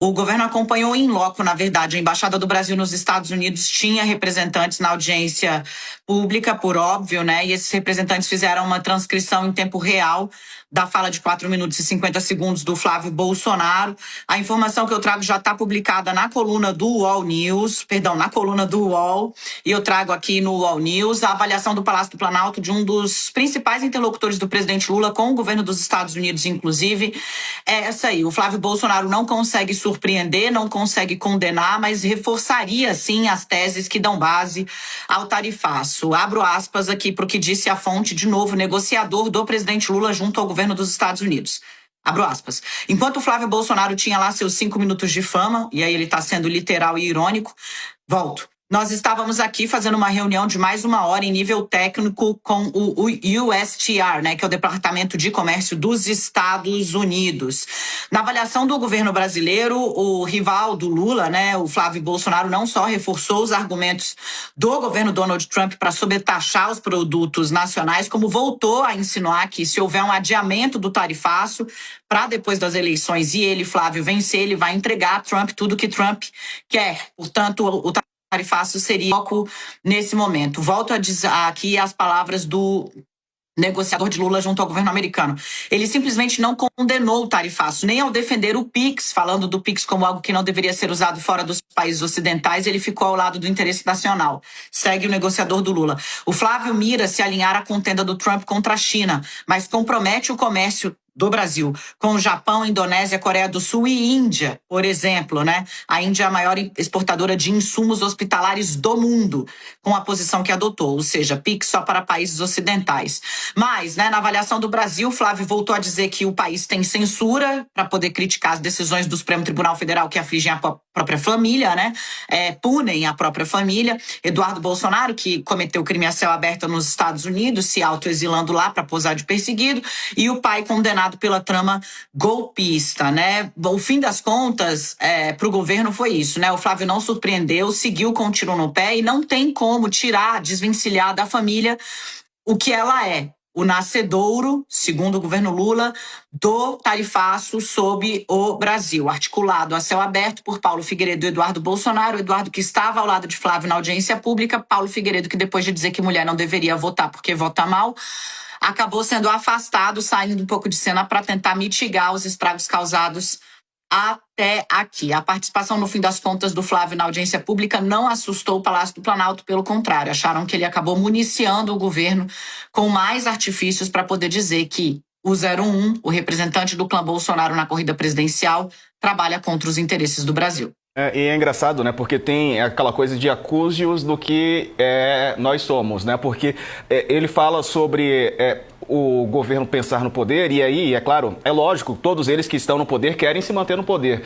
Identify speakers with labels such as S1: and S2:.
S1: O governo acompanhou em loco, na verdade. A Embaixada do Brasil nos Estados Unidos tinha representantes na audiência pública, por óbvio, né? E esses representantes fizeram uma transcrição em tempo real da fala de 4 minutos e 50 segundos do Flávio Bolsonaro. A informação que eu trago já está publicada na coluna do UOL News, na coluna do UOL, e eu trago aqui no UOL News a avaliação do Palácio do Planalto de um dos principais interlocutores do presidente Lula com o governo dos Estados Unidos, inclusive, é essa aí. O Flávio Bolsonaro não consegue surpreender, não consegue condenar, mas reforçaria, sim, as teses que dão base ao tarifaço. Abro aspas aqui para o que disse a fonte, de novo, negociador do presidente Lula junto ao governo dos Estados Unidos. Abro aspas. Enquanto o Flávio Bolsonaro tinha lá seus 5 minutos de fama, e aí ele está sendo literal e irônico, volto. Nós estávamos aqui fazendo uma reunião de mais 1 hora em nível técnico com o USTR, né, que é o Departamento de Comércio dos Estados Unidos. Na avaliação do governo brasileiro, o rival do Lula, né, o Flávio Bolsonaro, não só reforçou os argumentos do governo Donald Trump para sobretaxar os produtos nacionais, como voltou a insinuar que se houver um adiamento do tarifaço para depois das eleições e ele, Flávio, vencer, ele vai entregar a Trump tudo que Trump quer. Portanto, o tarifaço seria foco nesse momento. Volto a dizer aqui as palavras do negociador de Lula junto ao governo americano. Ele simplesmente não condenou o tarifaço, nem ao defender o PIX, falando do PIX como algo que não deveria ser usado fora dos países ocidentais, ele ficou ao lado do interesse nacional. Segue o negociador do Lula. O Flávio mira se alinhar à contenda do Trump contra a China, mas compromete o comércio do Brasil, com o Japão, Indonésia, Coreia do Sul e Índia, por exemplo, né? A Índia é a maior exportadora de insumos hospitalares do mundo, com a posição que adotou, ou seja, PIX só para países ocidentais. Mas, né, na avaliação do Brasil, Flávio voltou a dizer que o país tem censura para poder criticar as decisões do Supremo Tribunal Federal que afligem a própria família, né? Punem a própria família. Eduardo Bolsonaro, que cometeu crime a céu aberto nos Estados Unidos, se autoexilando lá para posar de perseguido, e o pai condenado pela trama golpista, né? O fim das contas, para o governo foi isso, né? O Flávio não surpreendeu, seguiu com o tiro no pé e não tem como tirar, desvencilhar da família o que ela é. O nascedouro, segundo o governo Lula, do tarifaço sob o Brasil, articulado a céu aberto por Paulo Figueiredo e Eduardo Bolsonaro. Eduardo, que estava ao lado de Flávio na audiência pública, Paulo Figueiredo, que depois de dizer que mulher não deveria votar porque vota mal, acabou sendo afastado, saindo um pouco de cena para tentar mitigar os estragos causados até aqui. A participação, no fim das contas, do Flávio na audiência pública não assustou o Palácio do Planalto, pelo contrário, acharam que ele acabou municiando o governo com mais artifícios para poder dizer que o 01, o representante do clã Bolsonaro na corrida presidencial, trabalha contra os interesses do Brasil.
S2: E é engraçado, né? Porque tem aquela coisa de acúsios do que nós somos, né? Porque ele fala sobre o governo pensar no poder, e aí, é claro, é lógico, todos eles que estão no poder querem se manter no poder.